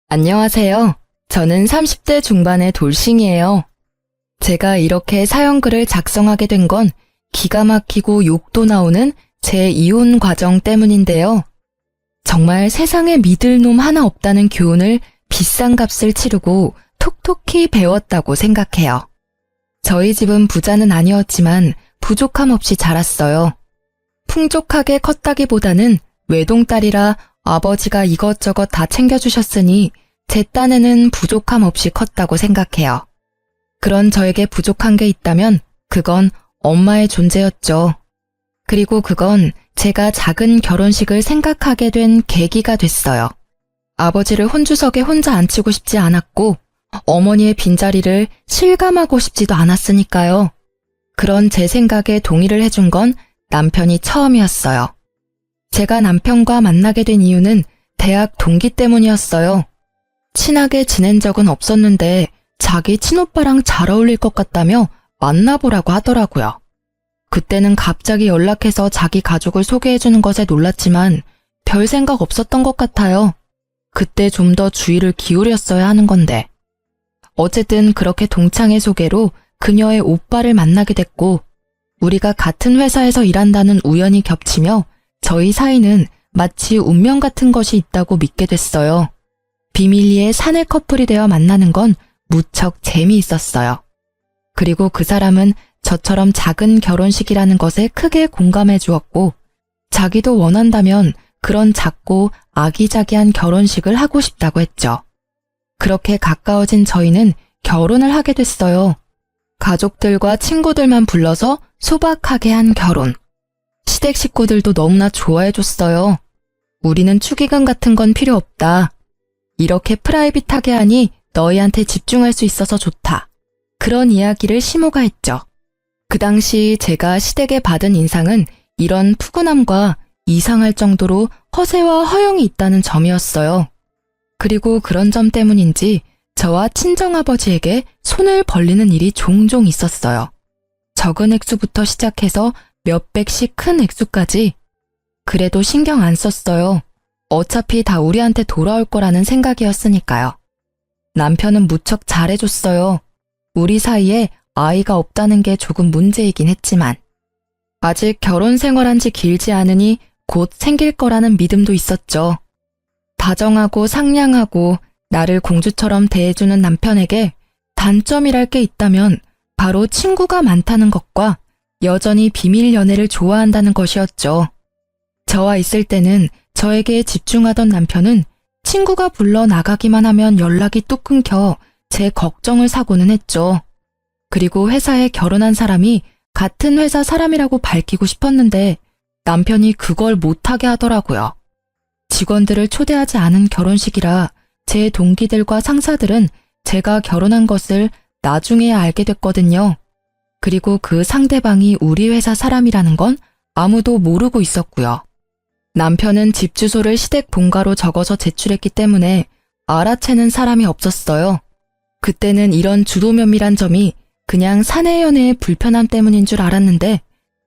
안녕하세요. 저는 30대 중반의 돌싱이에요. 제가 이렇게 사연글을 작성하게 된 건 기가 막히고 욕도 나오는 제 이혼 과정 때문인데요. 정말 세상에 믿을 놈 하나 없다는 교훈을 비싼 값을 치르고 톡톡히 배웠다고 생각해요. 저희 집은 부자는 아니었지만 부족함 없이 자랐어요. 풍족하게 컸다기보다는 외동딸이라 아버지가 이것저것 다 챙겨주셨으니 제 딴에는 부족함 없이 컸다고 생각해요. 그런 저에게 부족한 게 있다면 그건 엄마의 존재였죠. 그리고 그건 제가 작은 결혼식을 생각하게 된 계기가 됐어요. 아버지를 혼주석에 혼자 앉히고 싶지 않았고 어머니의 빈자리를 실감하고 싶지도 않았으니까요. 그런 제 생각에 동의를 해준 건 남편이 처음이었어요. 제가 남편과 만나게 된 이유는 대학 동기 때문이었어요. 친하게 지낸 적은 없었는데 자기 친오빠랑 잘 어울릴 것 같다며 만나보라고 하더라고요. 그때는 갑자기 연락해서 자기 가족을 소개해주는 것에 놀랐지만 별 생각 없었던 것 같아요. 그때 좀 더 주의를 기울였어야 하는 건데. 어쨌든 그렇게 동창의 소개로 그녀의 오빠를 만나게 됐고 우리가 같은 회사에서 일한다는 우연이 겹치며 저희 사이는 마치 운명 같은 것이 있다고 믿게 됐어요. 비밀리에 사내 커플이 되어 만나는 건 무척 재미있었어요. 그리고 그 사람은 저처럼 작은 결혼식이라는 것에 크게 공감해 주었고 자기도 원한다면 그런 작고 아기자기한 결혼식을 하고 싶다고 했죠. 그렇게 가까워진 저희는 결혼을 하게 됐어요. 가족들과 친구들만 불러서 소박하게 한 결혼. 시댁 식구들도 너무나 좋아해줬어요. 우리는 축의금 같은 건 필요 없다. 이렇게 프라이빗하게 하니 너희한테 집중할 수 있어서 좋다. 그런 이야기를 시모가 했죠. 그 당시 제가 시댁에 받은 인상은 이런 푸근함과 이상할 정도로 허세와 허영이 있다는 점이었어요. 그리고 그런 점 때문인지 저와 친정아버지에게 손을 벌리는 일이 종종 있었어요. 적은 액수부터 시작해서 몇백씩 큰 액수까지. 그래도 신경 안 썼어요. 어차피 다 우리한테 돌아올 거라는 생각이었으니까요. 남편은 무척 잘해줬어요. 우리 사이에 아이가 없다는 게 조금 문제이긴 했지만 아직 결혼 생활한 지 길지 않으니 곧 생길 거라는 믿음도 있었죠. 다정하고 상냥하고 나를 공주처럼 대해주는 남편에게 단점이랄 게 있다면 바로 친구가 많다는 것과 여전히 비밀 연애를 좋아한다는 것이었죠. 저와 있을 때는 저에게 집중하던 남편은 친구가 불러 나가기만 하면 연락이 뚝 끊겨 제 걱정을 사고는 했죠. 그리고 회사에 결혼한 사람이 같은 회사 사람이라고 밝히고 싶었는데 남편이 그걸 못하게 하더라고요. 직원들을 초대하지 않은 결혼식이라 제 동기들과 상사들은 제가 결혼한 것을 나중에 알게 됐거든요. 그리고 그 상대방이 우리 회사 사람이라는 건 아무도 모르고 있었고요. 남편은 집 주소를 시댁 본가로 적어서 제출했기 때문에 알아채는 사람이 없었어요. 그때는 이런 주도면밀한 점이 그냥 사내 연애의 불편함 때문인 줄 알았는데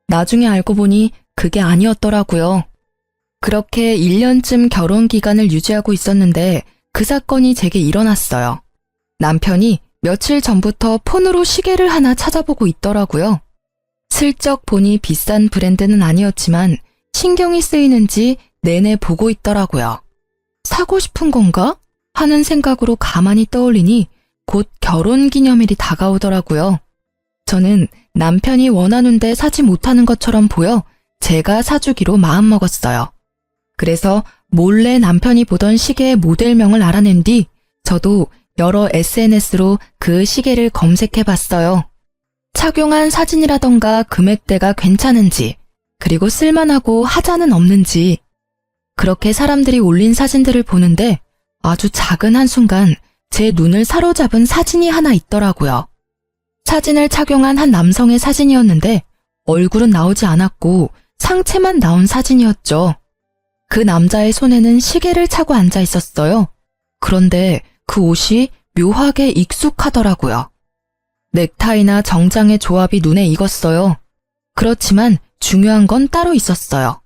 나중에 알고 보니 그게 아니었더라고요. 그렇게 1년쯤 결혼 기간을 유지하고 있었는데 그 사건이 제게 일어났어요. 남편이 며칠 전부터 폰으로 시계를 하나 찾아보고 있더라고요. 슬쩍 보니 비싼 브랜드는 아니었지만 신경이 쓰이는지 내내 보고 있더라고요. 사고 싶은 건가? 하는 생각으로 가만히 떠올리니 곧 결혼기념일이 다가오더라고요. 저는 남편이 원하는데 사지 못하는 것처럼 보여 제가 사주기로 마음먹었어요. 그래서 몰래 남편이 보던 시계의 모델명을 알아낸 뒤 저도 여러 SNS로 그 시계를 검색해봤어요. 착용한 사진이라던가 금액대가 괜찮은지, 그리고 쓸만하고 하자는 없는지. 그렇게 사람들이 올린 사진들을 보는데 아주 작은 한순간 제 눈을 사로잡은 사진이 하나 있더라고요. 사진을 착용한 한 남성의 사진이었는데 얼굴은 나오지 않았고 상체만 나온 사진이었죠. 그 남자의 손에는 시계를 차고 앉아 있었어요. 그런데 그 옷이 묘하게 익숙하더라고요. 넥타이나 정장의 조합이 눈에 익었어요. 그렇지만 중요한 건 따로 있었어요.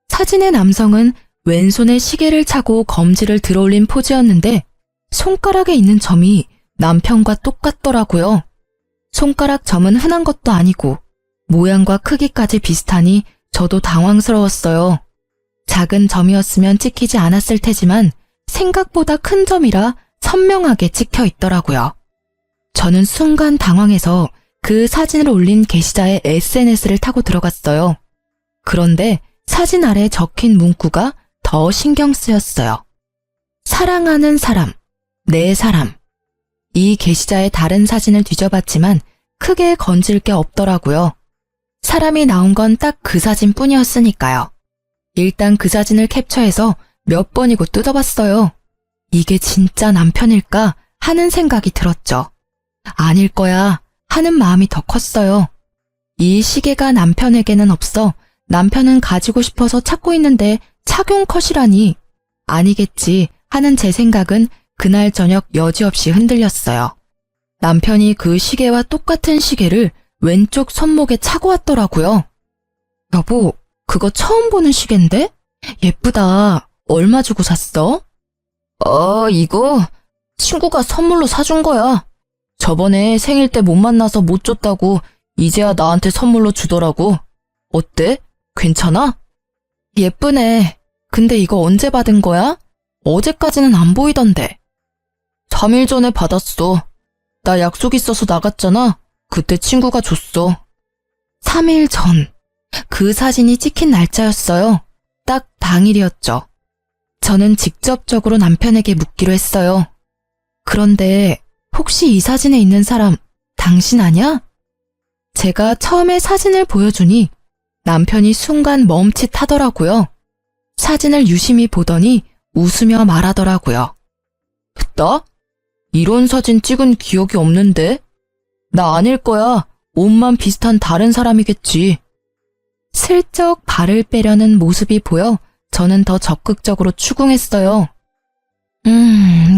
사진의 남성은 왼손에 시계를 차고 검지를 들어올린 포즈였는데 손가락에 있는 점이 남편과 똑같더라고요. 손가락 점은 흔한 것도 아니고 모양과 크기까지 비슷하니 저도 당황스러웠어요. 작은 점이었으면 찍히지 않았을 테지만 생각보다 큰 점이라 선명하게 찍혀 있더라고요. 저는 순간 당황해서 그 사진을 올린 게시자의 SNS를 타고 들어갔어요. 그런데 사진 아래 적힌 문구가 더 신경 쓰였어요. 사랑하는 사람, 내 사람. 이 게시자의 다른 사진을 뒤져봤지만 크게 건질 게 없더라고요. 사람이 나온 건 딱 그 사진뿐이었으니까요. 일단 그 사진을 캡처해서 몇 번이고 뜯어봤어요. 이게 진짜 남편일까 하는 생각이 들었죠. 아닐 거야 하는 마음이 더 컸어요. 이 시계가 남편에게는 없어 남편은 가지고 싶어서 찾고 있는데 착용 컷이라니 아니겠지 하는 제 생각은 그날 저녁 여지없이 흔들렸어요. 남편이 그 시계와 똑같은 시계를 왼쪽 손목에 차고 왔더라고요. 여보, 그거 처음 보는 시계인데? 예쁘다. 얼마 주고 샀어? 이거 친구가 선물로 사준 거야. 저번에 생일 때 못 만나서 못 줬다고 이제야 나한테 선물로 주더라고. 어때? 괜찮아? 예쁘네. 근데 이거 언제 받은 거야? 어제까지는 안 보이던데. 3일 전에 받았어. 나 약속 있어서 나갔잖아. 그때 친구가 줬어. 3일 전. 그 사진이 찍힌 날짜였어요. 딱 당일이었죠. 저는 직접적으로 남편에게 묻기로 했어요. 그런데 혹시 이 사진에 있는 사람 당신 아냐? 제가 처음에 사진을 보여주니 남편이 순간 멈칫하더라고요. 사진을 유심히 보더니 웃으며 말하더라고요. 나? 이런 사진 찍은 기억이 없는데? 나 아닐 거야. 옷만 비슷한 다른 사람이겠지. 슬쩍 발을 빼려는 모습이 보여 저는 더 적극적으로 추궁했어요.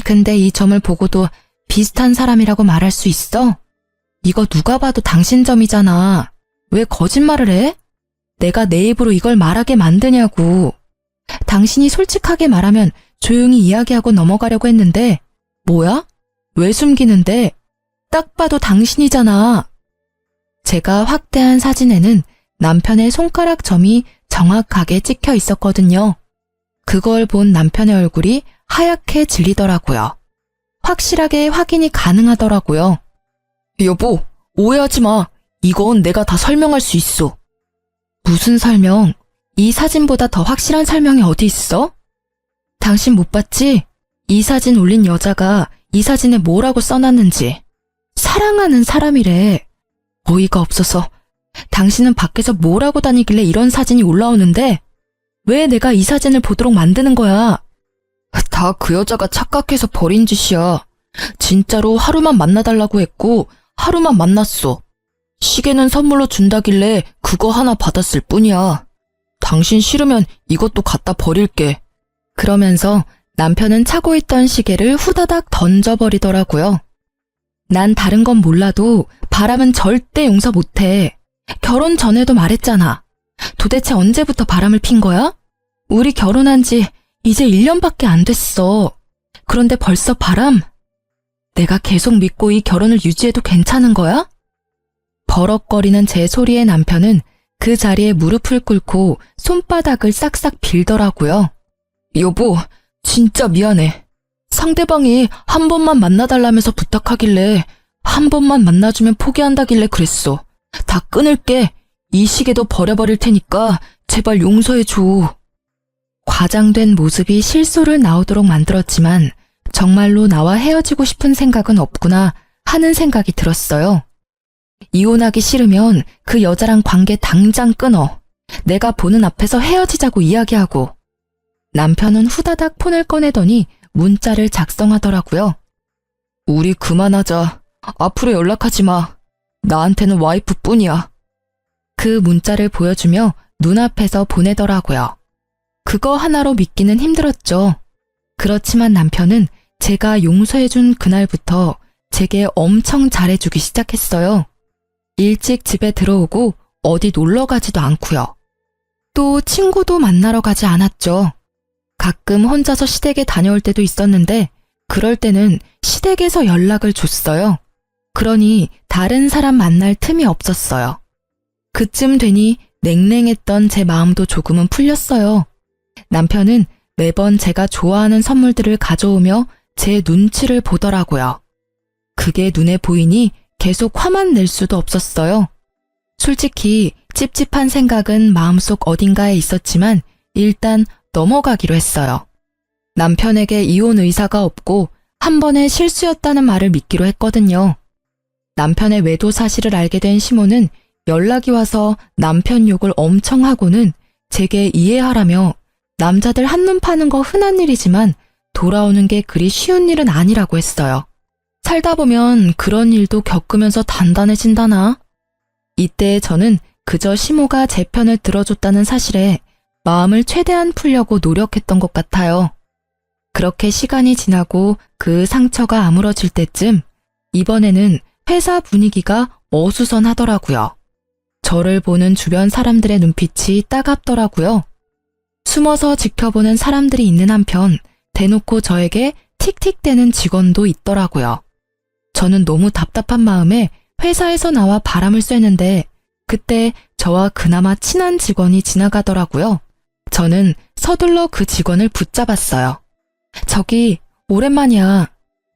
근데 이 점을 보고도 비슷한 사람이라고 말할 수 있어? 이거 누가 봐도 당신 점이잖아. 왜 거짓말을 해? 내가 내 입으로 이걸 말하게 만드냐고. 당신이 솔직하게 말하면 조용히 이야기하고 넘어가려고 했는데 뭐야? 왜 숨기는데? 딱 봐도 당신이잖아. 제가 확대한 사진에는 남편의 손가락 점이 정확하게 찍혀 있었거든요. 그걸 본 남편의 얼굴이 하얗게 질리더라고요. 확실하게 확인이 가능하더라고요. 여보, 오해하지 마. 이건 내가 다 설명할 수 있어. 무슨 설명? 이 사진보다 더 확실한 설명이 어디 있어? 당신 못 봤지? 이 사진 올린 여자가 이 사진에 뭐라고 써놨는지. 사랑하는 사람이래. 어이가 없어서. 당신은 밖에서 뭘 하고 다니길래 이런 사진이 올라오는데 왜 내가 이 사진을 보도록 만드는 거야? 다 그 여자가 착각해서 버린 짓이야. 진짜로 하루만 만나달라고 했고 하루만 만났어. 시계는 선물로 준다길래 그거 하나 받았을 뿐이야. 당신 싫으면 이것도 갖다 버릴게. 그러면서 남편은 차고 있던 시계를 후다닥 던져버리더라고요. 난 다른 건 몰라도 바람은 절대 용서 못해. 결혼 전에도 말했잖아. 도대체 언제부터 바람을 핀 거야? 우리 결혼한 지 이제 1년밖에 안 됐어. 그런데 벌써 바람? 내가 계속 믿고 이 결혼을 유지해도 괜찮은 거야? 버럭거리는 제 소리에 남편은 그 자리에 무릎을 꿇고 손바닥을 싹싹 빌더라고요. 여보, 진짜 미안해. 상대방이 한 번만 만나달라면서 부탁하길래 한 번만 만나주면 포기한다길래 그랬어. 다 끊을게. 이 시계도 버려버릴 테니까 제발 용서해줘. 과장된 모습이 실소를 나오도록 만들었지만 정말로 나와 헤어지고 싶은 생각은 없구나 하는 생각이 들었어요. 이혼하기 싫으면 그 여자랑 관계 당장 끊어. 내가 보는 앞에서 헤어지자고 이야기하고. 남편은 후다닥 폰을 꺼내더니 문자를 작성하더라고요. 우리 그만하자. 앞으로 연락하지 마. 나한테는 와이프뿐이야. 그 문자를 보여주며 눈앞에서 보내더라고요. 그거 하나로 믿기는 힘들었죠. 그렇지만 남편은 제가 용서해준 그날부터 제게 엄청 잘해주기 시작했어요. 일찍 집에 들어오고 어디 놀러 가지도 않고요. 또 친구도 만나러 가지 않았죠. 가끔 혼자서 시댁에 다녀올 때도 있었는데 그럴 때는 시댁에서 연락을 줬어요. 그러니 다른 사람 만날 틈이 없었어요. 그쯤 되니 냉랭했던 제 마음도 조금은 풀렸어요. 남편은 매번 제가 좋아하는 선물들을 가져오며 제 눈치를 보더라고요. 그게 눈에 보이니 계속 화만 낼 수도 없었어요. 솔직히 찝찝한 생각은 마음속 어딘가에 있었지만 일단 넘어가기로 했어요. 남편에게 이혼 의사가 없고 한 번의 실수였다는 말을 믿기로 했거든요. 남편의 외도 사실을 알게 된 시모는 연락이 와서 남편 욕을 엄청 하고는 제게 이해하라며 남자들 한눈 파는 거 흔한 일이지만 돌아오는 게 그리 쉬운 일은 아니라고 했어요. 살다 보면 그런 일도 겪으면서 단단해진다나? 이때 저는 그저 시모가 제 편을 들어줬다는 사실에 마음을 최대한 풀려고 노력했던 것 같아요. 그렇게 시간이 지나고 그 상처가 아물어질 때쯤 이번에는 회사 분위기가 어수선하더라고요. 저를 보는 주변 사람들의 눈빛이 따갑더라고요. 숨어서 지켜보는 사람들이 있는 한편 대놓고 저에게 틱틱대는 직원도 있더라고요. 저는 너무 답답한 마음에 회사에서 나와 바람을 쐬는데 그때 저와 그나마 친한 직원이 지나가더라고요. 저는 서둘러 그 직원을 붙잡았어요. 저기, 오랜만이야.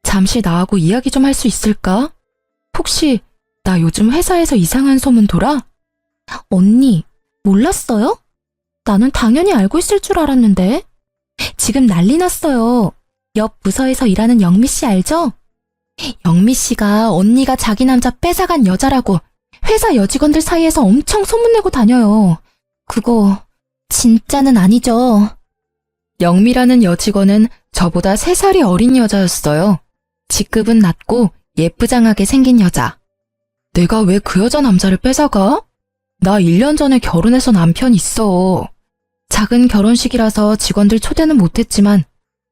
잠시 나하고 이야기 좀 할 수 있을까? 혹시 나 요즘 회사에서 이상한 소문 돌아? 언니, 몰랐어요? 나는 당연히 알고 있을 줄 알았는데. 지금 난리 났어요. 옆 부서에서 일하는 영미 씨 알죠? 영미 씨가 언니가 자기 남자 뺏어간 여자라고 회사 여직원들 사이에서 엄청 소문내고 다녀요. 그거 진짜는 아니죠. 영미라는 여직원은 저보다 3살이 어린 여자였어요. 직급은 낮고 예쁘장하게 생긴 여자. 내가 왜 그 여자 남자를 뺏어가? 나 1년 전에 결혼해서 남편 있어. 작은 결혼식이라서 직원들 초대는 못했지만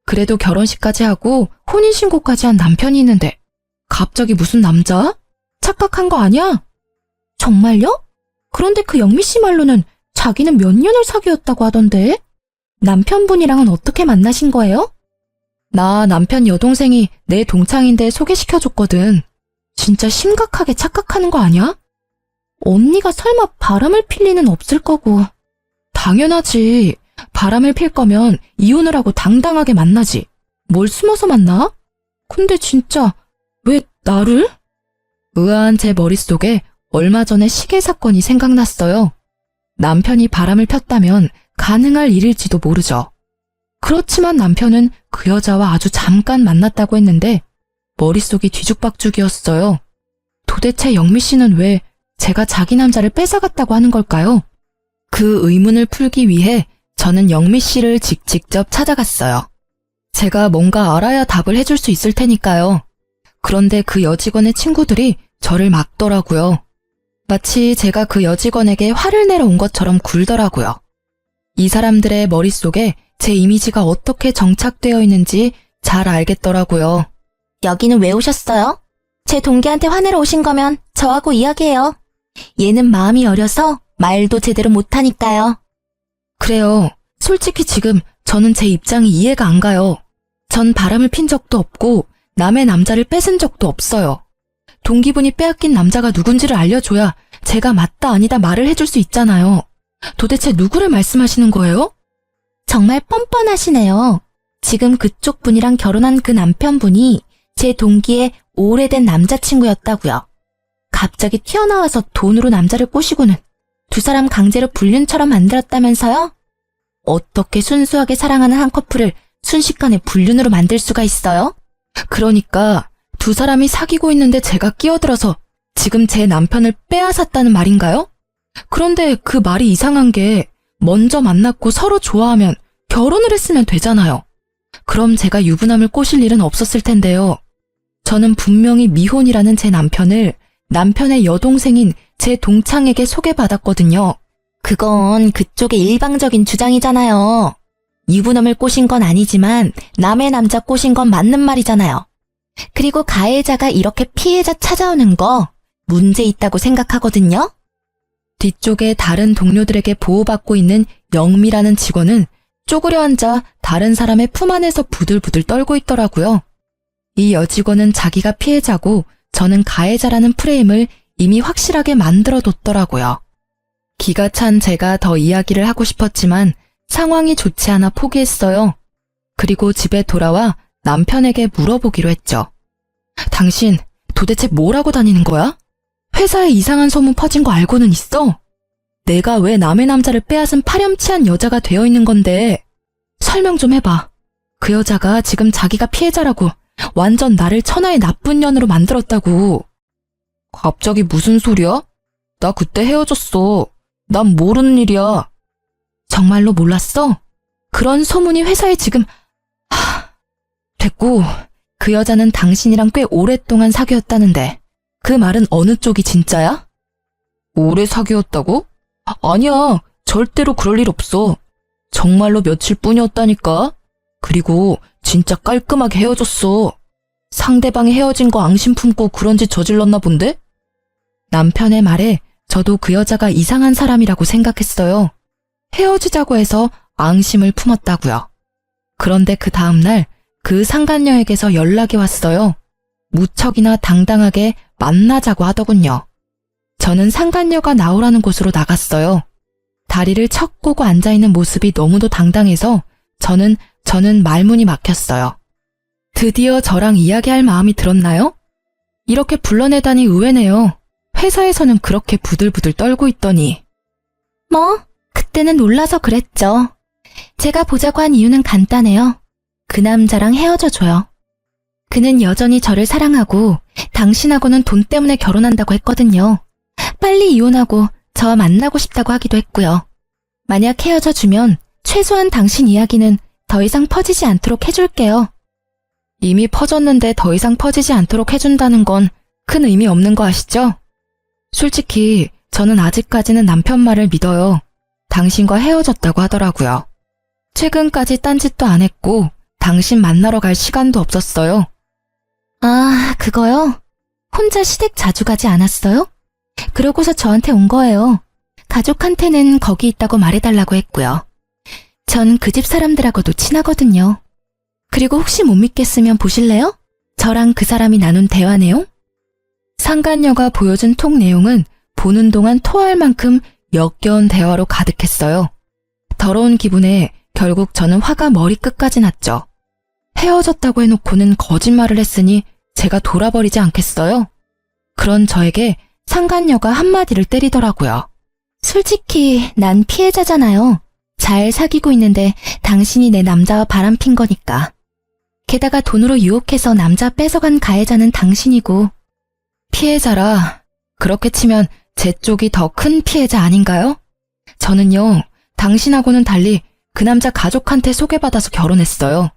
그래도 결혼식까지 하고 혼인신고까지 한 남편이 있는데 갑자기 무슨 남자? 착각한 거 아니야? 정말요? 그런데 그 영미 씨 말로는 자기는 몇 년을 사귀었다고 하던데? 남편분이랑은 어떻게 만나신 거예요? 나 남편 여동생이 내 동창인데 소개시켜줬거든. 진짜 심각하게 착각하는 거 아니야? 언니가 설마 바람을 필 리는 없을 거고. 당연하지. 바람을 필 거면 이혼을 하고 당당하게 만나지. 뭘 숨어서 만나? 근데 진짜 왜 나를? 의아한 제 머릿속에 얼마 전에 시계 사건이 생각났어요. 남편이 바람을 폈다면 가능할 일일지도 모르죠. 그렇지만 남편은 그 여자와 아주 잠깐 만났다고 했는데 머릿속이 뒤죽박죽이었어요. 도대체 영미 씨는 왜 제가 자기 남자를 뺏어갔다고 하는 걸까요? 그 의문을 풀기 위해 저는 영미 씨를 직접 찾아갔어요. 제가 뭔가 알아야 답을 해줄 수 있을 테니까요. 그런데 그 여직원의 친구들이 저를 막더라고요. 마치 제가 그 여직원에게 화를 내러 온 것처럼 굴더라고요. 이 사람들의 머릿속에 제 이미지가 어떻게 정착되어 있는지 잘 알겠더라고요. 여기는 왜 오셨어요? 제 동기한테 화내러 오신 거면 저하고 이야기해요. 얘는 마음이 어려서 말도 제대로 못하니까요. 그래요. 솔직히 지금 저는 제 입장이 이해가 안 가요. 전 바람을 핀 적도 없고 남의 남자를 뺏은 적도 없어요. 동기분이 빼앗긴 남자가 누군지를 알려줘야 제가 맞다 아니다 말을 해줄 수 있잖아요. 도대체 누구를 말씀하시는 거예요? 정말 뻔뻔하시네요. 지금 그쪽 분이랑 결혼한 그 남편분이 제 동기의 오래된 남자친구였다고요. 갑자기 튀어나와서 돈으로 남자를 꼬시고는 두 사람 강제로 불륜처럼 만들었다면서요? 어떻게 순수하게 사랑하는 한 커플을 순식간에 불륜으로 만들 수가 있어요? 그러니까 두 사람이 사귀고 있는데 제가 끼어들어서 지금 제 남편을 빼앗았다는 말인가요? 그런데 그 말이 이상한 게 먼저 만났고 서로 좋아하면 결혼을 했으면 되잖아요. 그럼 제가 유부남을 꼬실 일은 없었을 텐데요. 저는 분명히 미혼이라는 제 남편을 남편의 여동생인 제 동창에게 소개받았거든요. 그건 그쪽의 일방적인 주장이잖아요. 유부남을 꼬신 건 아니지만 남의 남자 꼬신 건 맞는 말이잖아요. 그리고 가해자가 이렇게 피해자 찾아오는 거 문제 있다고 생각하거든요. 뒤쪽에 다른 동료들에게 보호받고 있는 영미라는 직원은 쪼그려 앉아 다른 사람의 품 안에서 부들부들 떨고 있더라고요. 이 여직원은 자기가 피해자고 저는 가해자라는 프레임을 이미 확실하게 만들어뒀더라고요. 기가 찬 제가 더 이야기를 하고 싶었지만 상황이 좋지 않아 포기했어요. 그리고 집에 돌아와 남편에게 물어보기로 했죠. 당신 도대체 뭘 하고 다니는 거야? 회사에 이상한 소문 퍼진 거 알고는 있어? 내가 왜 남의 남자를 빼앗은 파렴치한 여자가 되어 있는 건데 설명 좀 해봐. 그 여자가 지금 자기가 피해자라고 완전 나를 천하의 나쁜 년으로 만들었다고. 갑자기 무슨 소리야? 나 그때 헤어졌어. 난 모르는 일이야. 정말로 몰랐어? 그런 소문이 회사에 지금... 됐고, 그 여자는 당신이랑 꽤 오랫동안 사귀었다는데 그 말은 어느 쪽이 진짜야? 오래 사귀었다고? 아니야, 절대로 그럴 일 없어. 정말로 며칠뿐이었다니까. 그리고 진짜 깔끔하게 헤어졌어. 상대방이 헤어진 거 앙심 품고 그런 짓 저질렀나 본데? 남편의 말에 저도 그 여자가 이상한 사람이라고 생각했어요. 헤어지자고 해서 앙심을 품었다고요. 그런데 그 다음날 그 상간녀에게서 연락이 왔어요. 무척이나 당당하게 만나자고 하더군요. 저는 상간녀가 나오라는 곳으로 나갔어요. 다리를 척 꼬고 앉아있는 모습이 너무도 당당해서 저는 말문이 막혔어요. 드디어 저랑 이야기할 마음이 들었나요? 이렇게 불러내다니 의외네요. 회사에서는 그렇게 부들부들 떨고 있더니. 그때는 놀라서 그랬죠. 제가 보자고 한 이유는 간단해요. 그 남자랑 헤어져줘요. 그는 여전히 저를 사랑하고 당신하고는 돈 때문에 결혼한다고 했거든요. 빨리 이혼하고 저와 만나고 싶다고 하기도 했고요. 만약 헤어져주면 최소한 당신 이야기는 더 이상 퍼지지 않도록 해줄게요. 이미 퍼졌는데 더 이상 퍼지지 않도록 해준다는 건 큰 의미 없는 거 아시죠? 솔직히 저는 아직까지는 남편 말을 믿어요. 당신과 헤어졌다고 하더라고요. 최근까지 딴짓도 안 했고 당신 만나러 갈 시간도 없었어요. 아, 그거요? 혼자 시댁 자주 가지 않았어요? 그러고서 저한테 온 거예요. 가족한테는 거기 있다고 말해달라고 했고요. 전 그 집 사람들하고도 친하거든요. 그리고 혹시 못 믿겠으면 보실래요? 저랑 그 사람이 나눈 대화 내용? 상간녀가 보여준 톡 내용은 보는 동안 토할 만큼 역겨운 대화로 가득했어요. 더러운 기분에 결국 저는 화가 머리끝까지 났죠. 헤어졌다고 해놓고는 거짓말을 했으니 제가 돌아버리지 않겠어요? 그런 저에게 상간녀가 한마디를 때리더라고요. 솔직히 난 피해자잖아요. 잘 사귀고 있는데 당신이 내 남자와 바람핀 거니까. 게다가 돈으로 유혹해서 남자 뺏어간 가해자는 당신이고. 피해자라. 그렇게 치면 제 쪽이 더 큰 피해자 아닌가요? 저는요, 당신하고는 달리 그 남자 가족한테 소개받아서 결혼했어요.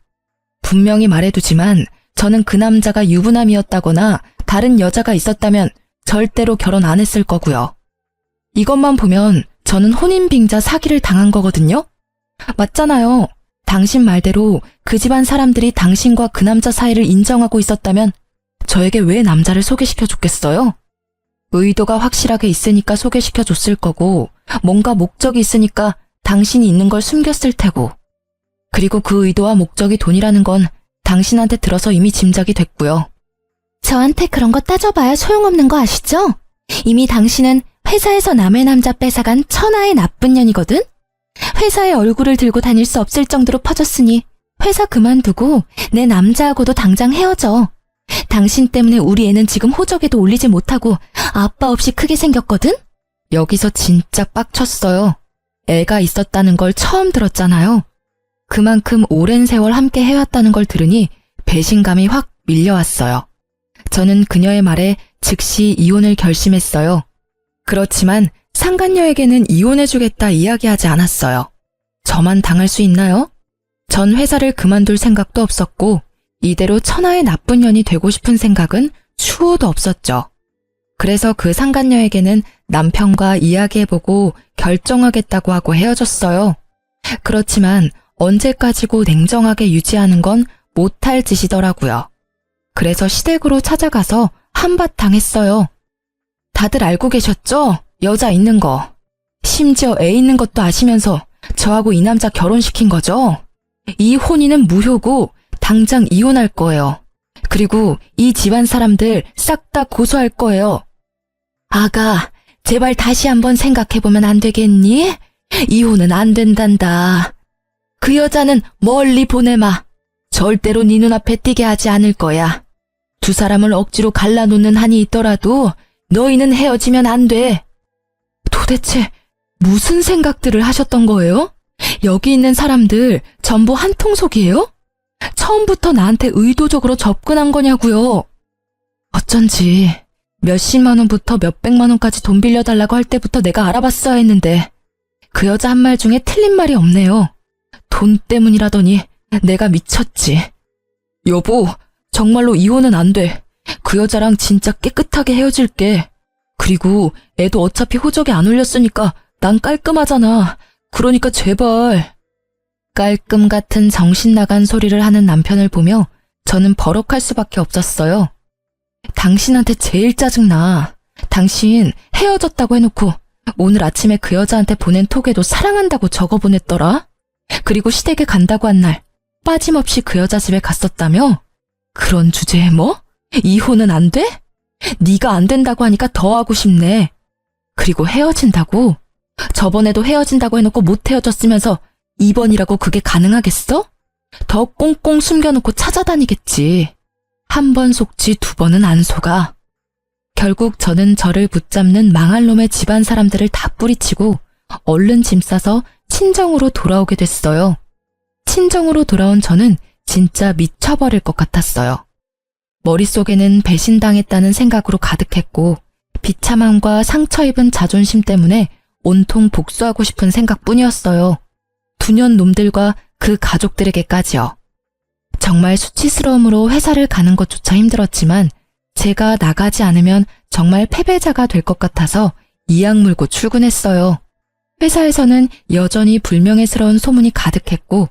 분명히 말해두지만 저는 그 남자가 유부남이었다거나 다른 여자가 있었다면 절대로 결혼 안 했을 거고요. 이것만 보면 저는 혼인빙자 사기를 당한 거거든요? 맞잖아요. 당신 말대로 그 집안 사람들이 당신과 그 남자 사이를 인정하고 있었다면 저에게 왜 남자를 소개시켜 줬겠어요? 의도가 확실하게 있으니까 소개시켜 줬을 거고 뭔가 목적이 있으니까 당신이 있는 걸 숨겼을 테고 그리고 그 의도와 목적이 돈이라는 건 당신한테 들어서 이미 짐작이 됐고요. 저한테 그런 거 따져봐야 소용없는 거 아시죠? 이미 당신은 회사에서 남의 남자 뺏어간 천하의 나쁜 년이거든? 회사에 얼굴을 들고 다닐 수 없을 정도로 퍼졌으니 회사 그만두고 내 남자하고도 당장 헤어져. 당신 때문에 우리 애는 지금 호적에도 올리지 못하고 아빠 없이 크게 생겼거든? 여기서 진짜 빡쳤어요. 애가 있었다는 걸 처음 들었잖아요. 그만큼 오랜 세월 함께 해왔다는 걸 들으니 배신감이 확 밀려왔어요. 저는 그녀의 말에 즉시 이혼을 결심했어요. 그렇지만 상간녀에게는 이혼해주겠다 이야기하지 않았어요. 저만 당할 수 있나요? 전 회사를 그만둘 생각도 없었고 이대로 천하의 나쁜 년이 되고 싶은 생각은 추호도 없었죠. 그래서 그 상간녀에게는 남편과 이야기해보고 결정하겠다고 하고 헤어졌어요. 그렇지만 언제까지고 냉정하게 유지하는 건 못할 짓이더라고요. 그래서 시댁으로 찾아가서 한바탕 했어요. 다들 알고 계셨죠? 여자 있는 거. 심지어 애 있는 것도 아시면서 저하고 이 남자 결혼시킨 거죠? 이 혼인은 무효고 당장 이혼할 거예요. 그리고 이 집안 사람들 싹 다 고소할 거예요. 아가, 제발 다시 한번 생각해보면 안 되겠니? 이혼은 안 된단다. 그 여자는 멀리 보내마. 절대로 네 눈앞에 띄게 하지 않을 거야. 두 사람을 억지로 갈라놓는 한이 있더라도 너희는 헤어지면 안 돼. 도대체 무슨 생각들을 하셨던 거예요? 여기 있는 사람들 전부 한통속이에요? 처음부터 나한테 의도적으로 접근한 거냐고요. 어쩐지 몇십만 원부터 몇백만 원까지 돈 빌려달라고 할 때부터 내가 알아봤어야 했는데 그 여자 한 말 중에 틀린 말이 없네요. 돈 때문이라더니 내가 미쳤지. 여보, 정말로 이혼은 안 돼. 그 여자랑 진짜 깨끗하게 헤어질게. 그리고 애도 어차피 호적에 안 올렸으니까 난 깔끔하잖아. 그러니까 제발. 깔끔 같은 정신 나간 소리를 하는 남편을 보며 저는 버럭할 수밖에 없었어요. 당신한테 제일 짜증나. 당신 헤어졌다고 해놓고 오늘 아침에 그 여자한테 보낸 톡에도 사랑한다고 적어보냈더라. 그리고 시댁에 간다고 한 날 빠짐없이 그 여자 집에 갔었다며? 그런 주제에 뭐? 이혼은 안 돼? 네가 안 된다고 하니까 더 하고 싶네. 그리고 헤어진다고? 저번에도 헤어진다고 해놓고 못 헤어졌으면서 이번이라고 그게 가능하겠어? 더 꽁꽁 숨겨놓고 찾아다니겠지. 한 번 속지 두 번은 안 속아. 결국 저는 저를 붙잡는 망할 놈의 집안 사람들을 다 뿌리치고 얼른 짐 싸서 친정으로 돌아오게 됐어요. 친정으로 돌아온 저는 진짜 미쳐버릴 것 같았어요. 머릿속에는 배신당했다는 생각으로 가득했고 비참함과 상처 입은 자존심 때문에 온통 복수하고 싶은 생각뿐이었어요. 두년 놈들과 그 가족들에게까지요. 정말 수치스러움으로 회사를 가는 것조차 힘들었지만 제가 나가지 않으면 정말 패배자가 될 것 같아서 이악 물고 출근했어요. 회사에서는 여전히 불명예스러운 소문이 가득했고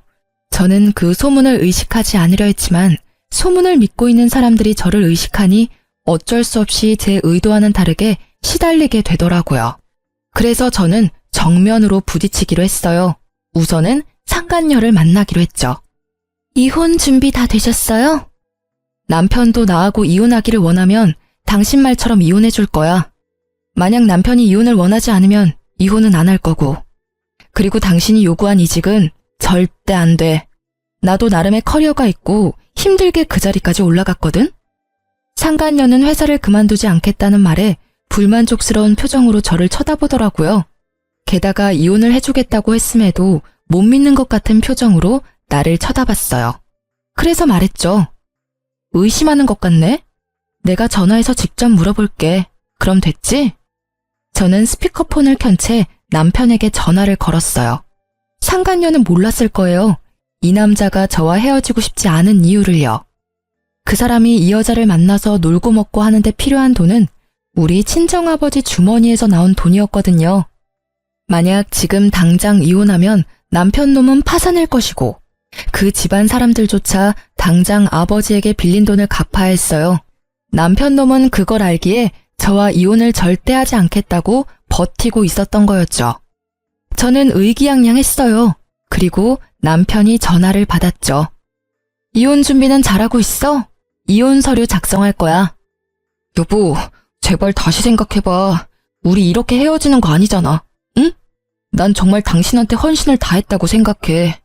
저는 그 소문을 의식하지 않으려 했지만 소문을 믿고 있는 사람들이 저를 의식하니 어쩔 수 없이 제 의도와는 다르게 시달리게 되더라고요. 그래서 저는 정면으로 부딪히기로 했어요. 우선은 상간녀를 만나기로 했죠. 이혼 준비 다 되셨어요? 남편도 나하고 이혼하기를 원하면 당신 말처럼 이혼해 줄 거야. 만약 남편이 이혼을 원하지 않으면 이혼은 안 할 거고. 그리고 당신이 요구한 이직은 절대 안 돼. 나도 나름의 커리어가 있고 힘들게 그 자리까지 올라갔거든? 상간녀는 회사를 그만두지 않겠다는 말에 불만족스러운 표정으로 저를 쳐다보더라고요. 게다가 이혼을 해주겠다고 했음에도 못 믿는 것 같은 표정으로 나를 쳐다봤어요. 그래서 말했죠. 의심하는 것 같네? 내가 전화해서 직접 물어볼게. 그럼 됐지? 저는 스피커폰을 켠 채 남편에게 전화를 걸었어요. 상간녀는 몰랐을 거예요. 이 남자가 저와 헤어지고 싶지 않은 이유를요. 그 사람이 이 여자를 만나서 놀고 먹고 하는데 필요한 돈은 우리 친정아버지 주머니에서 나온 돈이었거든요. 만약 지금 당장 이혼하면 남편 놈은 파산할 것이고 그 집안 사람들조차 당장 아버지에게 빌린 돈을 갚아야 했어요. 남편 놈은 그걸 알기에 저와 이혼을 절대 하지 않겠다고 버티고 있었던 거였죠. 저는 의기양양했어요. 그리고 남편이 전화를 받았죠. 이혼 준비는 잘하고 있어? 이혼 서류 작성할 거야. 여보, 제발 다시 생각해봐. 우리 이렇게 헤어지는 거 아니잖아. 응? 난 정말 당신한테 헌신을 다했다고 생각해.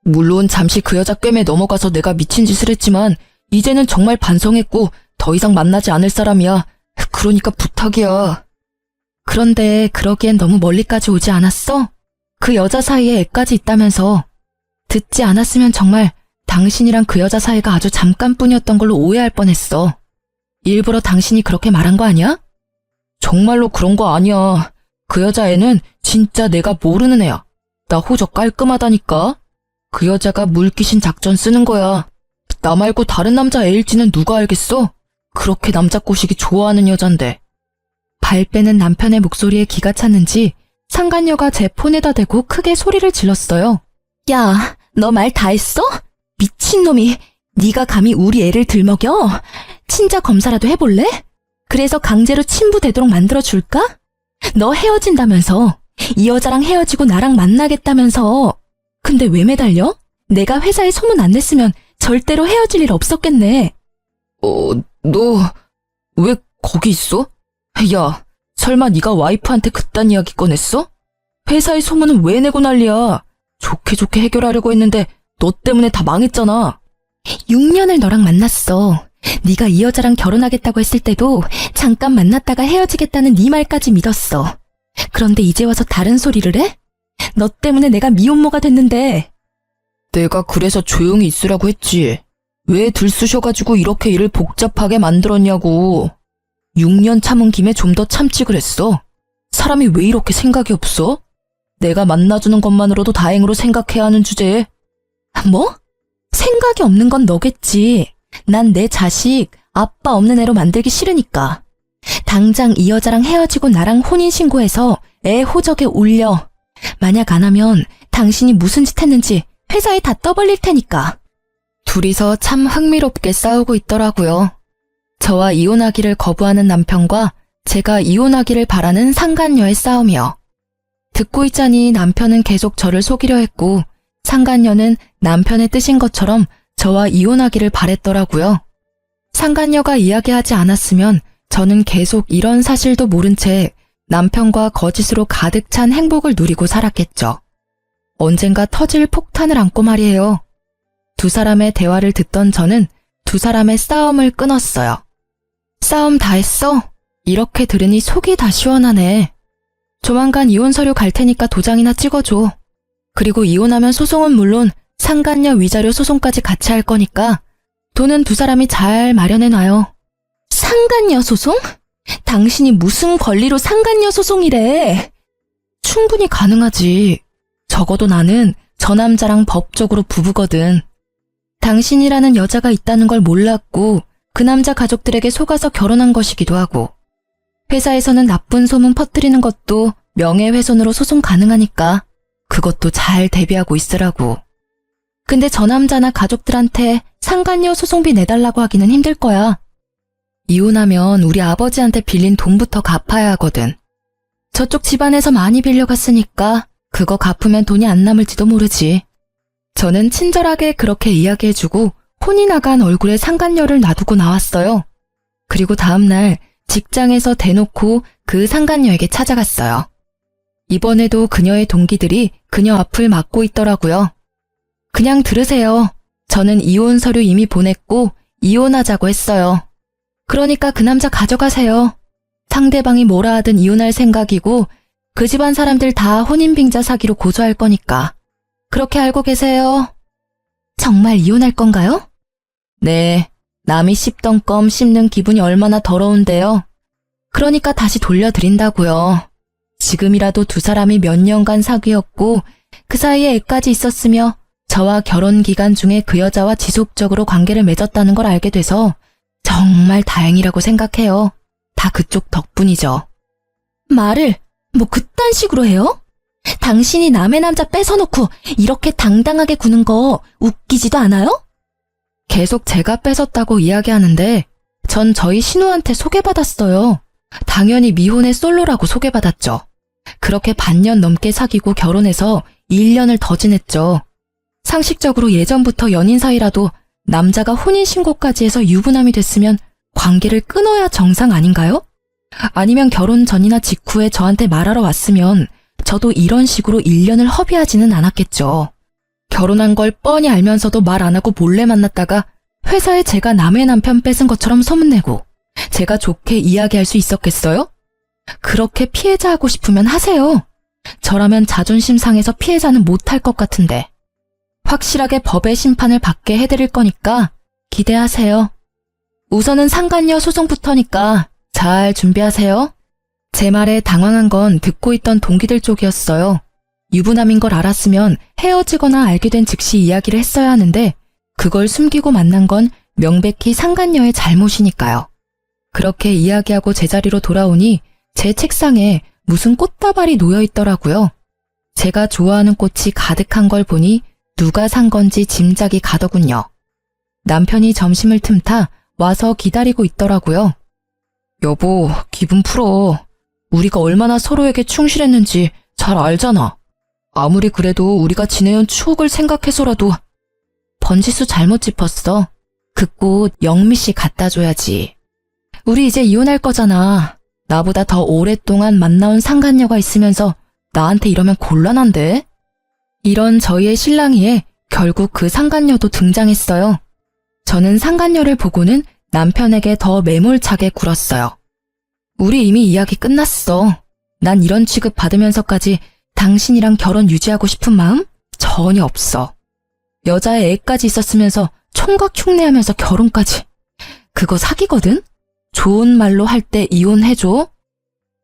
물론 잠시 그 여자 꿰매 넘어가서 내가 미친 짓을 했지만 이제는 정말 반성했고 더 이상 만나지 않을 사람이야. 그러니까 부탁이야. 그런데 그러기엔 너무 멀리까지 오지 않았어? 그 여자 사이에 애까지 있다면서. 듣지 않았으면 정말 당신이랑 그 여자 사이가 아주 잠깐뿐이었던 걸로 오해할 뻔했어. 일부러 당신이 그렇게 말한 거 아니야? 정말로 그런 거 아니야. 그 여자애는 진짜 내가 모르는 애야. 나 호적 깔끔하다니까. 그 여자가 물귀신 작전 쓰는 거야. 나 말고 다른 남자 애일지는 누가 알겠어? 그렇게 남자 꼬시기 좋아하는 여잔데. 발 빼는 남편의 목소리에 기가 찼는지 상간녀가 제 폰에다 대고 크게 소리를 질렀어요. 야, 너 말 다 했어? 미친놈이, 네가 감히 우리 애를 들먹여? 친자 검사라도 해볼래? 그래서 강제로 친부되도록 만들어줄까? 너 헤어진다면서. 이 여자랑 헤어지고 나랑 만나겠다면서. 근데 왜 매달려? 내가 회사에 소문 안 냈으면 절대로 헤어질 일 없었겠네. 너 왜 거기 있어? 야, 설마 네가 와이프한테 그딴 이야기 꺼냈어? 회사의 소문은 왜 내고 난리야? 좋게 좋게 해결하려고 했는데 너 때문에 다 망했잖아. 6년을 너랑 만났어. 네가 이 여자랑 결혼하겠다고 했을 때도 잠깐 만났다가 헤어지겠다는 네 말까지 믿었어. 그런데 이제 와서 다른 소리를 해? 너 때문에 내가 미혼모가 됐는데. 내가 그래서 조용히 있으라고 했지. 왜 들쑤셔가지고 이렇게 일을 복잡하게 만들었냐고. 6년 참은 김에 좀 더 참지 그랬어. 사람이 왜 이렇게 생각이 없어? 내가 만나주는 것만으로도 다행으로 생각해야 하는 주제에. 뭐? 생각이 없는 건 너겠지. 난 내 자식, 아빠 없는 애로 만들기 싫으니까. 당장 이 여자랑 헤어지고 나랑 혼인신고해서 애 호적에 올려. 만약 안 하면 당신이 무슨 짓 했는지 회사에 다 떠벌릴 테니까. 둘이서 참 흥미롭게 싸우고 있더라고요. 저와 이혼하기를 거부하는 남편과 제가 이혼하기를 바라는 상간녀의 싸움이요. 듣고 있자니 남편은 계속 저를 속이려 했고 상간녀는 남편의 뜻인 것처럼 저와 이혼하기를 바랬더라고요. 상간녀가 이야기하지 않았으면 저는 계속 이런 사실도 모른 채 남편과 거짓으로 가득 찬 행복을 누리고 살았겠죠. 언젠가 터질 폭탄을 안고 말이에요. 두 사람의 대화를 듣던 저는 두 사람의 싸움을 끊었어요. 싸움 다 했어? 이렇게 들으니 속이 다 시원하네. 조만간 이혼 서류 갈 테니까 도장이나 찍어줘. 그리고 이혼하면 소송은 물론 상간녀 위자료 소송까지 같이 할 거니까 돈은 두 사람이 잘 마련해놔요. 상간녀 소송? 당신이 무슨 권리로 상간녀 소송이래? 충분히 가능하지. 적어도 나는 저 남자랑 법적으로 부부거든. 당신이라는 여자가 있다는 걸 몰랐고 그 남자 가족들에게 속아서 결혼한 것이기도 하고 회사에서는 나쁜 소문 퍼뜨리는 것도 명예훼손으로 소송 가능하니까 그것도 잘 대비하고 있으라고. 근데 저 남자나 가족들한테 상간녀 소송비 내달라고 하기는 힘들 거야. 이혼하면 우리 아버지한테 빌린 돈부터 갚아야 하거든. 저쪽 집안에서 많이 빌려갔으니까 그거 갚으면 돈이 안 남을지도 모르지. 저는 친절하게 그렇게 이야기해주고 혼이 나간 얼굴에 상간녀를 놔두고 나왔어요. 그리고 다음날 직장에서 대놓고 그 상간녀에게 찾아갔어요. 이번에도 그녀의 동기들이 그녀 앞을 막고 있더라고요. 그냥 들으세요. 저는 이혼 서류 이미 보냈고 이혼하자고 했어요. 그러니까 그 남자 가져가세요. 상대방이 뭐라 하든 이혼할 생각이고 그 집안 사람들 다 혼인빙자 사기로 고소할 거니까. 그렇게 알고 계세요. 정말 이혼할 건가요? 네, 남이 씹던 껌 씹는 기분이 얼마나 더러운데요. 그러니까 다시 돌려드린다고요. 지금이라도 두 사람이 몇 년간 사귀었고 그 사이에 애까지 있었으며 저와 결혼 기간 중에 그 여자와 지속적으로 관계를 맺었다는 걸 알게 돼서 정말 다행이라고 생각해요. 다 그쪽 덕분이죠. 말을 뭐 그딴 식으로 해요? 당신이 남의 남자 뺏어놓고 이렇게 당당하게 구는 거 웃기지도 않아요? 계속 제가 뺏었다고 이야기하는데 전 저희 신우한테 소개받았어요. 당연히 미혼의 솔로라고 소개받았죠. 그렇게 반년 넘게 사귀고 결혼해서 1년을 더 지냈죠. 상식적으로 예전부터 연인 사이라도 남자가 혼인신고까지 해서 유부남이 됐으면 관계를 끊어야 정상 아닌가요? 아니면 결혼 전이나 직후에 저한테 말하러 왔으면 저도 이런 식으로 1년을 허비하지는 않았겠죠. 결혼한 걸 뻔히 알면서도 말 안 하고 몰래 만났다가 회사에 제가 남의 남편 뺏은 것처럼 소문내고 제가 좋게 이야기할 수 있었겠어요? 그렇게 피해자 하고 싶으면 하세요. 저라면 자존심 상해서 피해자는 못할 것 같은데. 확실하게 법의 심판을 받게 해드릴 거니까 기대하세요. 우선은 상간녀 소송부터니까 잘 준비하세요. 제 말에 당황한 건 듣고 있던 동기들 쪽이었어요. 유부남인 걸 알았으면 헤어지거나 알게 된 즉시 이야기를 했어야 하는데 그걸 숨기고 만난 건 명백히 상간녀의 잘못이니까요. 그렇게 이야기하고 제자리로 돌아오니 제 책상에 무슨 꽃다발이 놓여 있더라고요. 제가 좋아하는 꽃이 가득한 걸 보니 누가 산 건지 짐작이 가더군요. 남편이 점심을 틈타 와서 기다리고 있더라고요. 여보, 기분 풀어. 우리가 얼마나 서로에게 충실했는지 잘 알잖아. 아무리 그래도 우리가 지내온 추억을 생각해서라도. 번지수 잘못 짚었어. 그 꽃 영미 씨 갖다 줘야지. 우리 이제 이혼할 거잖아. 나보다 더 오랫동안 만나온 상간녀가 있으면서 나한테 이러면 곤란한데? 이런 저희의 실랑이에 결국 그 상간녀도 등장했어요. 저는 상간녀를 보고는 남편에게 더 매몰차게 굴었어요. 우리 이미 이야기 끝났어. 난 이런 취급 받으면서까지 당신이랑 결혼 유지하고 싶은 마음 전혀 없어. 여자의 애까지 있었으면서 총각 흉내하면서 결혼까지. 그거 사기거든? 좋은 말로 할 때 이혼해줘?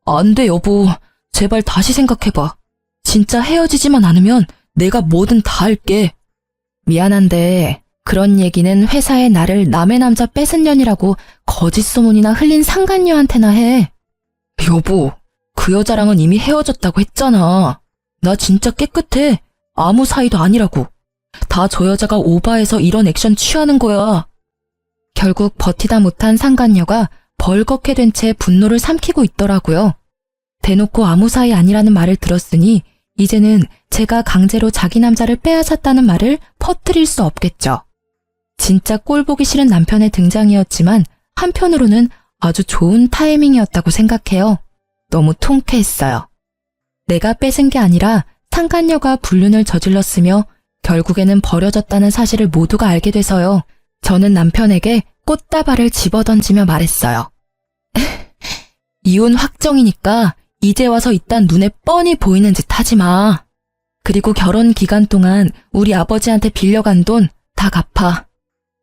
안 돼, 여보. 제발 다시 생각해봐. 진짜 헤어지지만 않으면 내가 뭐든 다 할게. 미안한데 그런 얘기는 회사에 나를 남의 남자 뺏은 년이라고 거짓 소문이나 흘린 상간녀한테나 해. 여보, 그 여자랑은 이미 헤어졌다고 했잖아. 나 진짜 깨끗해. 아무 사이도 아니라고. 다 저 여자가 오바해서 이런 액션 취하는 거야. 결국 버티다 못한 상간녀가 벌겋게 된 채 분노를 삼키고 있더라고요. 대놓고 아무 사이 아니라는 말을 들었으니 이제는 제가 강제로 자기 남자를 빼앗았다는 말을 퍼뜨릴 수 없겠죠. 진짜 꼴보기 싫은 남편의 등장이었지만 한편으로는 아주 좋은 타이밍이었다고 생각해요. 너무 통쾌했어요. 내가 뺏은 게 아니라 상간녀가 불륜을 저질렀으며 결국에는 버려졌다는 사실을 모두가 알게 돼서요. 저는 남편에게 꽃다발을 집어던지며 말했어요. 이혼 확정이니까 이제 와서 이딴 눈에 뻔히 보이는 짓 하지 마. 그리고 결혼 기간 동안 우리 아버지한테 빌려간 돈 다 갚아.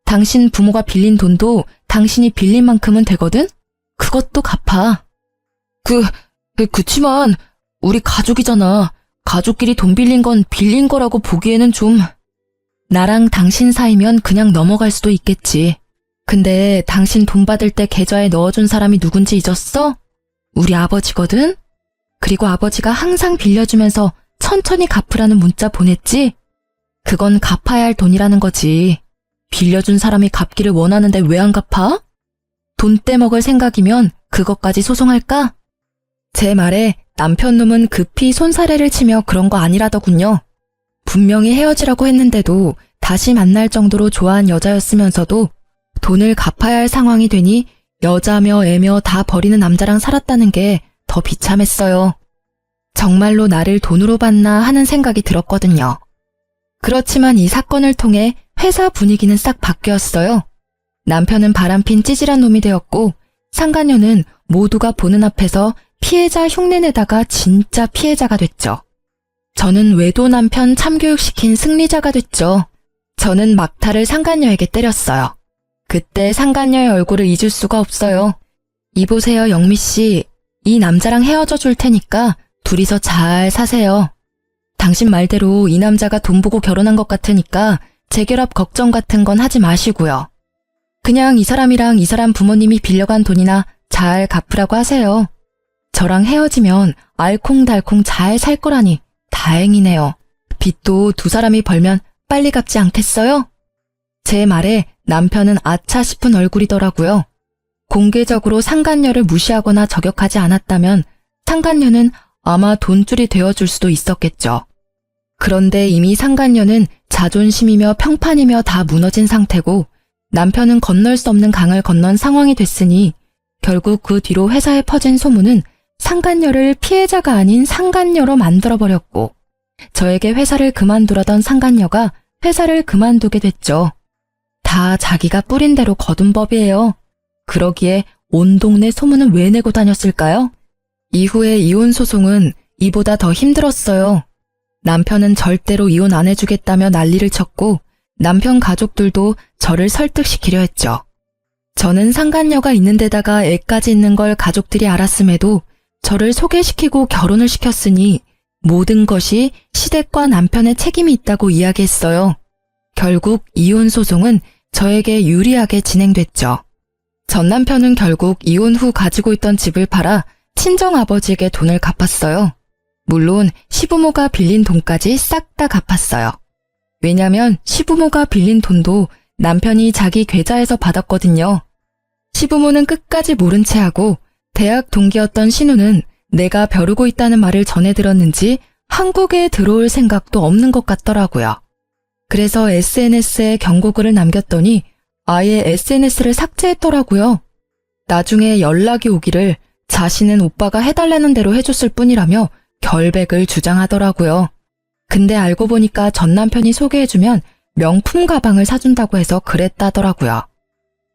당신 부모가 빌린 돈도 당신이 빌린 만큼은 되거든? 그것도 갚아. 그치만 우리 가족이잖아. 가족끼리 돈 빌린 건 빌린 거라고 보기에는 좀... 나랑 당신 사이면 그냥 넘어갈 수도 있겠지. 근데 당신 돈 받을 때 계좌에 넣어준 사람이 누군지 잊었어? 우리 아버지거든? 그리고 아버지가 항상 빌려주면서 천천히 갚으라는 문자 보냈지? 그건 갚아야 할 돈이라는 거지. 빌려준 사람이 갚기를 원하는데 왜 안 갚아? 돈 떼먹을 생각이면 그것까지 소송할까? 제 말에 남편 놈은 급히 손사래를 치며 그런 거 아니라더군요. 분명히 헤어지라고 했는데도 다시 만날 정도로 좋아한 여자였으면서도 돈을 갚아야 할 상황이 되니 여자며 애며 다 버리는 남자랑 살았다는 게 더 비참했어요. 정말로 나를 돈으로 봤나 하는 생각이 들었거든요. 그렇지만 이 사건을 통해 회사 분위기는 싹 바뀌었어요. 남편은 바람핀 찌질한 놈이 되었고 상간녀는 모두가 보는 앞에서 피해자 흉내내다가 진짜 피해자가 됐죠. 저는 외도 남편 참교육시킨 승리자가 됐죠. 저는 막타를 상간녀에게 때렸어요. 그때 상간녀의 얼굴을 잊을 수가 없어요. 이보세요, 영미씨. 이 남자랑 헤어져 줄 테니까 둘이서 잘 사세요. 당신 말대로 이 남자가 돈 보고 결혼한 것 같으니까 재결합 걱정 같은 건 하지 마시고요. 그냥 이 사람이랑 이 사람 부모님이 빌려간 돈이나 잘 갚으라고 하세요. 저랑 헤어지면 알콩달콩 잘 살 거라니 다행이네요. 빚도 두 사람이 벌면 빨리 갚지 않겠어요? 제 말에 남편은 아차 싶은 얼굴이더라고요. 공개적으로 상간녀를 무시하거나 저격하지 않았다면 상간녀는 아마 돈줄이 되어줄 수도 있었겠죠. 그런데 이미 상간녀는 자존심이며 평판이며 다 무너진 상태고 남편은 건널 수 없는 강을 건넌 상황이 됐으니 결국 그 뒤로 회사에 퍼진 소문은 상간녀를 피해자가 아닌 상간녀로 만들어버렸고 저에게 회사를 그만두라던 상간녀가 회사를 그만두게 됐죠. 다 자기가 뿌린 대로 거둔 법이에요. 그러기에 온 동네 소문은 왜 내고 다녔을까요? 이후에 이혼 소송은 이보다 더 힘들었어요. 남편은 절대로 이혼 안 해주겠다며 난리를 쳤고 남편 가족들도 저를 설득시키려 했죠. 저는 상간녀가 있는 데다가 애까지 있는 걸 가족들이 알았음에도 저를 소개시키고 결혼을 시켰으니 모든 것이 시댁과 남편의 책임이 있다고 이야기했어요. 결국 이혼 소송은 저에게 유리하게 진행됐죠. 전 남편은 결국 이혼 후 가지고 있던 집을 팔아 친정아버지에게 돈을 갚았어요. 물론 시부모가 빌린 돈까지 싹 다 갚았어요. 왜냐면 시부모가 빌린 돈도 남편이 자기 계좌에서 받았거든요. 시부모는 끝까지 모른 채 하고 대학 동기였던 신우는 내가 벼르고 있다는 말을 전해 들었는지 한국에 들어올 생각도 없는 것 같더라고요. 그래서 SNS에 경고글을 남겼더니 아예 SNS를 삭제했더라고요. 나중에 연락이 오기를 자신은 오빠가 해달라는 대로 해줬을 뿐이라며 결백을 주장하더라고요. 근데 알고 보니까 전 남편이 소개해주면 명품 가방을 사준다고 해서 그랬다더라고요.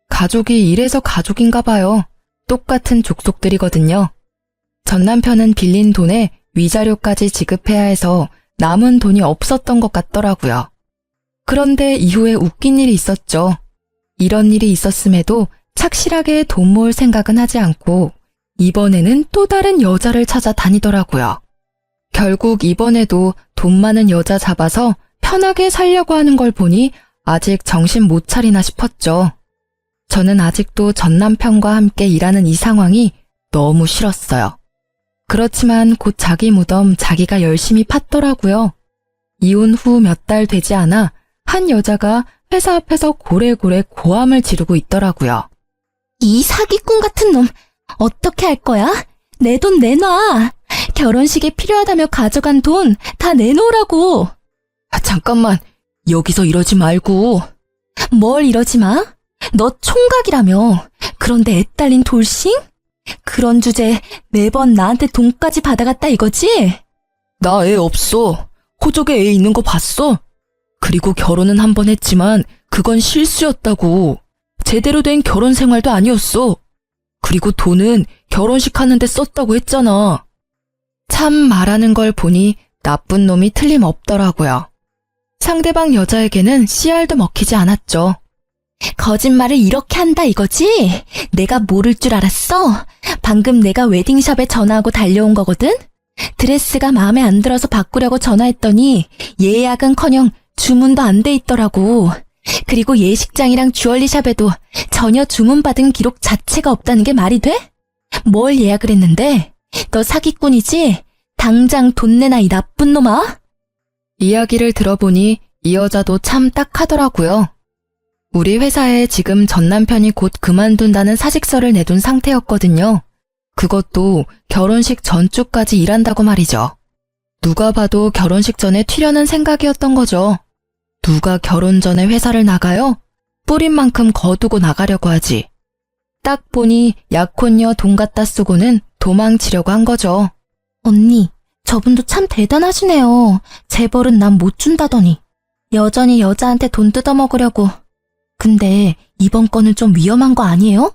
가족이 이래서 가족인가 봐요. 똑같은 족속들이거든요. 전 남편은 빌린 돈에 위자료까지 지급해야 해서 남은 돈이 없었던 것 같더라고요. 그런데 이후에 웃긴 일이 있었죠. 이런 일이 있었음에도 착실하게 돈 모을 생각은 하지 않고 이번에는 또 다른 여자를 찾아 다니더라고요. 결국 이번에도 돈 많은 여자 잡아서 편하게 살려고 하는 걸 보니 아직 정신 못 차리나 싶었죠. 저는 아직도 전 남편과 함께 일하는 이 상황이 너무 싫었어요. 그렇지만 곧 자기 무덤 자기가 열심히 팠더라고요. 이혼 후 몇 달 되지 않아 한 여자가 회사 앞에서 고래고래 고함을 지르고 있더라고요. 이 사기꾼 같은 놈, 어떻게 할 거야? 내 돈 내놔. 결혼식에 필요하다며 가져간 돈 다 내놓으라고. 잠깐만, 여기서 이러지 말고. 뭘 이러지 마? 너 총각이라며. 그런데 애 딸린 돌싱? 그런 주제에 매번 나한테 돈까지 받아갔다 이거지? 나 애 없어. 호적에 애 있는 거 봤어? 그리고 결혼은 한 번 했지만 그건 실수였다고. 제대로 된 결혼 생활도 아니었어. 그리고 돈은 결혼식 하는데 썼다고 했잖아. 참 말하는 걸 보니 나쁜 놈이 틀림없더라고요. 상대방 여자에게는 씨알도 먹히지 않았죠. 거짓말을 이렇게 한다 이거지? 내가 모를 줄 알았어? 방금 내가 웨딩샵에 전화하고 달려온 거거든? 드레스가 마음에 안 들어서 바꾸려고 전화했더니 예약은커녕 주문도 안 돼 있더라고. 그리고 예식장이랑 주얼리샵에도 전혀 주문받은 기록 자체가 없다는 게 말이 돼? 뭘 예약을 했는데? 너 사기꾼이지? 당장 돈 내놔 이 나쁜 놈아? 이야기를 들어보니 이 여자도 참 딱하더라고요. 우리 회사에 지금 전 남편이 곧 그만둔다는 사직서를 내둔 상태였거든요. 그것도 결혼식 전주까지 일한다고 말이죠. 누가 봐도 결혼식 전에 튀려는 생각이었던 거죠. 누가 결혼 전에 회사를 나가요? 뿌린 만큼 거두고 나가려고 하지. 딱 보니 약혼녀 돈 갖다 쓰고는 도망치려고 한 거죠. 언니, 저분도 참 대단하시네요. 재벌은 난 못 준다더니. 여전히 여자한테 돈 뜯어먹으려고. 근데 이번 건은 좀 위험한 거 아니에요?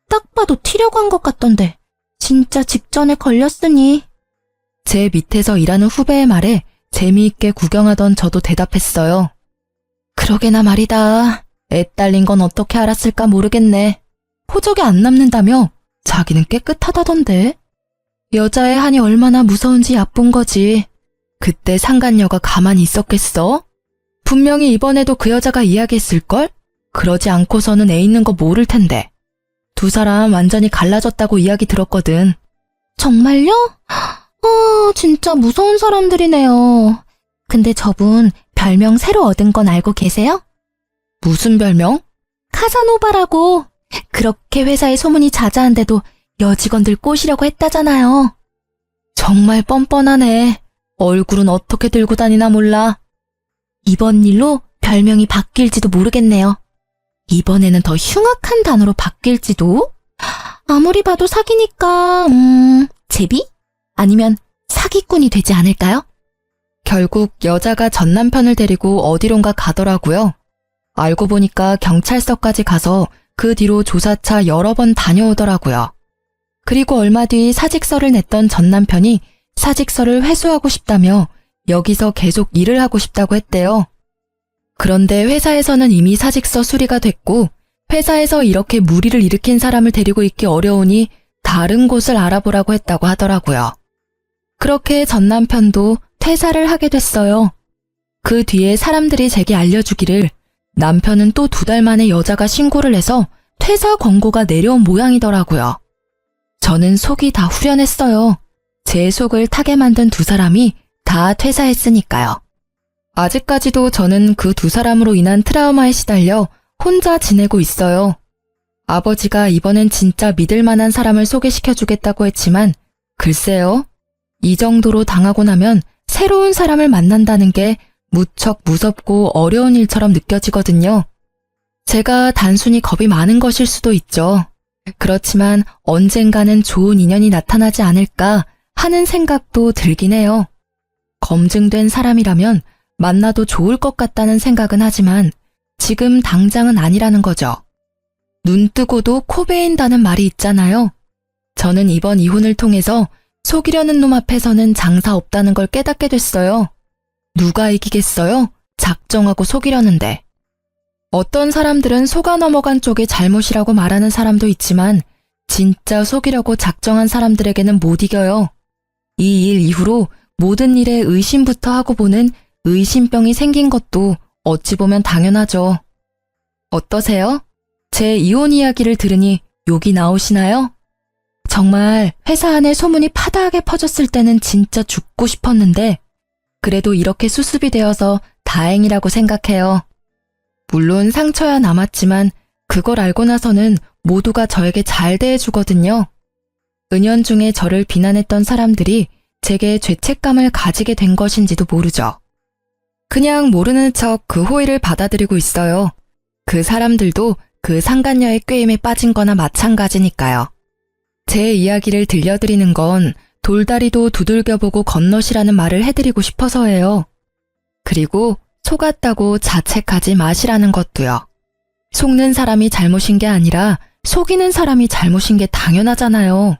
딱 봐도 튀려고 한 것 같던데. 진짜 직전에 걸렸으니. 제 밑에서 일하는 후배의 말에 재미있게 구경하던 저도 대답했어요. 그러게나 말이다. 애 딸린 건 어떻게 알았을까 모르겠네. 호적에 안 남는다며 자기는 깨끗하다던데. 여자의 한이 얼마나 무서운지 얕본 거지. 그때 상간녀가 가만히 있었겠어? 분명히 이번에도 그 여자가 이야기했을걸? 그러지 않고서는 애 있는 거 모를 텐데. 두 사람 완전히 갈라졌다고 이야기 들었거든. 정말요? 진짜 무서운 사람들이네요. 근데 저분 별명 새로 얻은 건 알고 계세요? 무슨 별명? 카사노바라고. 그렇게 회사에 소문이 자자한데도 여직원들 꼬시려고 했다잖아요. 정말 뻔뻔하네. 얼굴은 어떻게 들고 다니나 몰라. 이번 일로 별명이 바뀔지도 모르겠네요. 이번에는 더 흉악한 단어로 바뀔지도? 아무리 봐도 사기니까, 제비? 아니면 사기꾼이 되지 않을까요? 결국 여자가 전 남편을 데리고 어디론가 가더라고요. 알고 보니까 경찰서까지 가서 그 뒤로 조사차 여러 번 다녀오더라고요. 그리고 얼마 뒤 사직서를 냈던 전 남편이 사직서를 회수하고 싶다며 여기서 계속 일을 하고 싶다고 했대요. 그런데 회사에서는 이미 사직서 수리가 됐고 회사에서 이렇게 무리를 일으킨 사람을 데리고 있기 어려우니 다른 곳을 알아보라고 했다고 하더라고요. 그렇게 전 남편도 퇴사를 하게 됐어요. 그 뒤에 사람들이 제게 알려주기를 남편은 또 2달 만에 여자가 신고를 해서 퇴사 권고가 내려온 모양이더라고요. 저는 속이 다 후련했어요. 제 속을 타게 만든 두 사람이 다 퇴사했으니까요. 아직까지도 저는 그 두 사람으로 인한 트라우마에 시달려 혼자 지내고 있어요. 아버지가 이번엔 진짜 믿을 만한 사람을 소개시켜주겠다고 했지만 글쎄요. 이 정도로 당하고 나면 새로운 사람을 만난다는 게 무척 무섭고 어려운 일처럼 느껴지거든요. 제가 단순히 겁이 많은 것일 수도 있죠. 그렇지만 언젠가는 좋은 인연이 나타나지 않을까 하는 생각도 들긴 해요. 검증된 사람이라면 만나도 좋을 것 같다는 생각은 하지만 지금 당장은 아니라는 거죠. 눈 뜨고도 코 베인다는 말이 있잖아요. 저는 이번 이혼을 통해서 속이려는 놈 앞에서는 장사 없다는 걸 깨닫게 됐어요. 누가 이기겠어요? 작정하고 속이려는데. 어떤 사람들은 속아 넘어간 쪽이 잘못이라고 말하는 사람도 있지만 진짜 속이려고 작정한 사람들에게는 못 이겨요. 이 일 이후로 모든 일에 의심부터 하고 보는 의심병이 생긴 것도 어찌 보면 당연하죠. 어떠세요? 제 이혼 이야기를 들으니 욕이 나오시나요? 정말 회사 안에 소문이 파다하게 퍼졌을 때는 진짜 죽고 싶었는데 그래도 이렇게 수습이 되어서 다행이라고 생각해요. 물론 상처야 남았지만 그걸 알고 나서는 모두가 저에게 잘 대해주거든요. 은연중에 저를 비난했던 사람들이 제게 죄책감을 가지게 된 것인지도 모르죠. 그냥 모르는 척 그 호의를 받아들이고 있어요. 그 사람들도 그 상간녀의 꾀임에 빠진 거나 마찬가지니까요. 제 이야기를 들려드리는 건 돌다리도 두들겨보고 건너시라는 말을 해드리고 싶어서예요. 그리고 속았다고 자책하지 마시라는 것도요. 속는 사람이 잘못인 게 아니라 속이는 사람이 잘못인 게 당연하잖아요.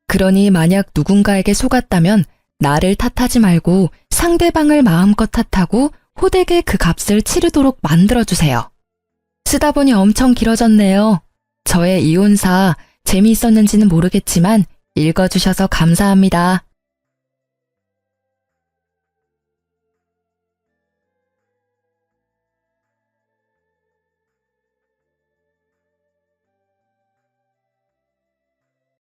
그러니 만약 누군가에게 속았다면 나를 탓하지 말고 상대방을 마음껏 탓하고 호되게 그 값을 치르도록 만들어주세요. 쓰다 보니 엄청 길어졌네요. 저의 이혼사 재미있었는지는 모르겠지만 읽어주셔서 감사합니다.